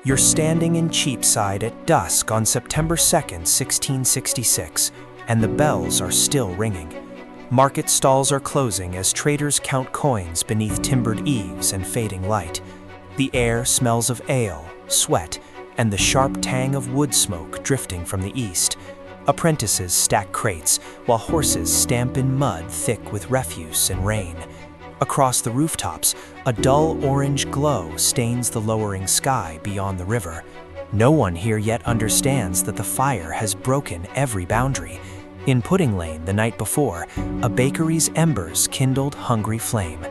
You're standing in Cheapside at dusk on September 2nd, 1666, and the bells are still ringing. Market stalls are closing as traders count coins beneath timbered eaves and fading light. The air smells of ale, sweat, and the sharp tang of wood smoke drifting from the east. Apprentices stack crates, while horses stamp in mud thick with refuse and rain. Across the rooftops, a dull orange glow stains the lowering sky beyond the river. No one here yet understands that the fire has broken every boundary. In Pudding Lane the night before, a bakery's embers kindled hungry flame.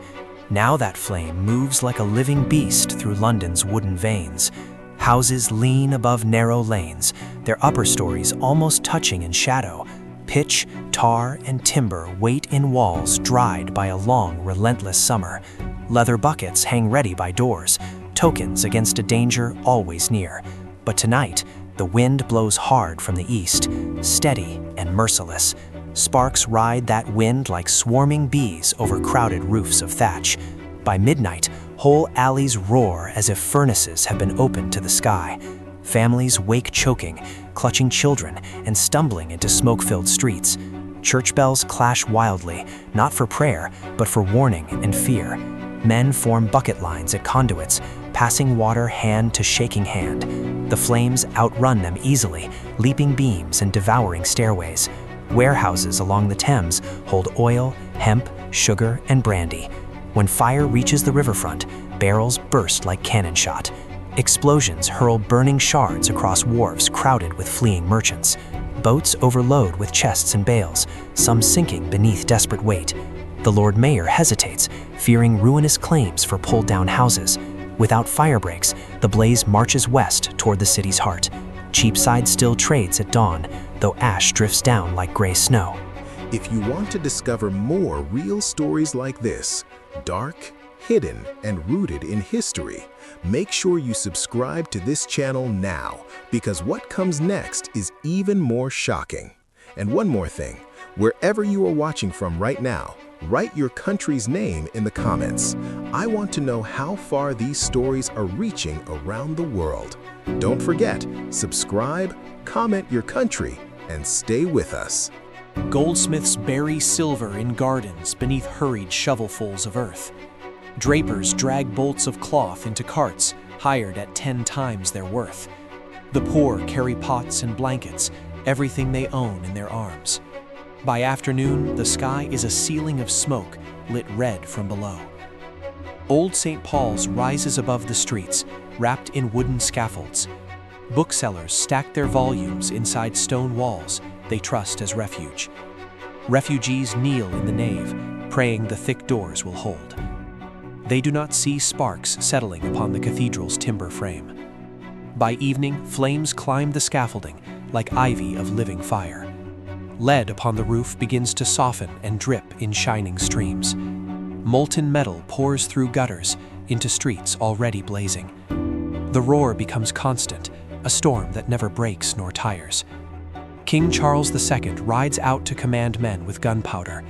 Now that flame moves like a living beast through London's wooden veins. Houses lean above narrow lanes, their upper stories almost touching in shadow. Pitch, tar, and timber wait in walls dried by a long, relentless summer. Leather buckets hang ready by doors, tokens against a danger always near. But tonight, the wind blows hard from the east, steady and merciless. Sparks ride that wind like swarming bees over crowded roofs of thatch. By midnight, whole alleys roar as if furnaces have been opened to the sky. Families wake choking, clutching children, and stumbling into smoke-filled streets. Church bells clash wildly, not for prayer, but for warning and fear. Men form bucket lines at conduits, passing water hand to shaking hand. The flames outrun them easily, leaping beams and devouring stairways. Warehouses along the Thames hold oil, hemp, sugar, and brandy. When fire reaches the riverfront, barrels burst like cannon shot. Explosions hurl burning shards across wharves crowded with fleeing merchants. Boats overload with chests and bales, some sinking beneath desperate weight. The Lord Mayor hesitates, fearing ruinous claims for pulled-down houses. Without fire breaks, the blaze marches west toward the city's heart. Cheapside still trades at dawn, though ash drifts down like gray snow. If you want to discover more real stories like this, dark, hidden, and rooted in history, make sure you subscribe to this channel now, because what comes next is even more shocking. And one more thing, wherever you are watching from right now, write your country's name in the comments. I want to know how far these stories are reaching around the world. Don't forget, subscribe, comment your country, and stay with us. Goldsmiths bury silver in gardens beneath hurried shovelfuls of earth. Drapers drag bolts of cloth into carts, hired at 10 times their worth. The poor carry pots and blankets, everything they own in their arms. By afternoon, the sky is a ceiling of smoke, lit red from below. Old St. Paul's rises above the streets, wrapped in wooden scaffolds. Booksellers stack their volumes inside stone walls they trust as refuge. Refugees kneel in the nave, praying the thick doors will hold. They do not see sparks settling upon the cathedral's timber frame. By evening, flames climb the scaffolding like ivy of living fire. Lead upon the roof begins to soften and drip in shining streams. Molten metal pours through gutters into streets already blazing. The roar becomes constant, a storm that never breaks nor tires. King Charles II rides out to command men with gunpowder.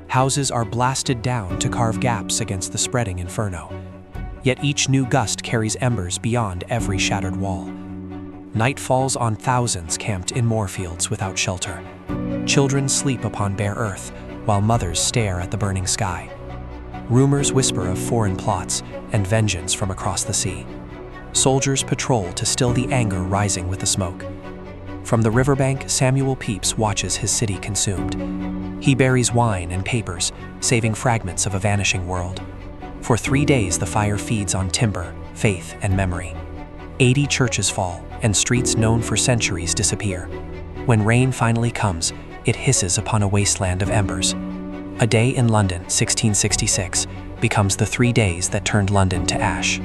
Houses are blasted down to carve gaps against the spreading inferno. Yet each new gust carries embers beyond every shattered wall. Night falls on thousands camped in moorfields without shelter. Children sleep upon bare earth, while mothers stare at the burning sky. Rumors whisper of foreign plots and vengeance from across the sea. Soldiers patrol to still the anger rising with the smoke. From the riverbank, Samuel Pepys watches his city consumed. He buries wine and papers, saving fragments of a vanishing world. For 3 days, the fire feeds on timber, faith, and memory. 80 churches fall, and streets known for centuries disappear. When rain finally comes, it hisses upon a wasteland of embers. A day in London, 1666, becomes the 3 days that turned London to ash.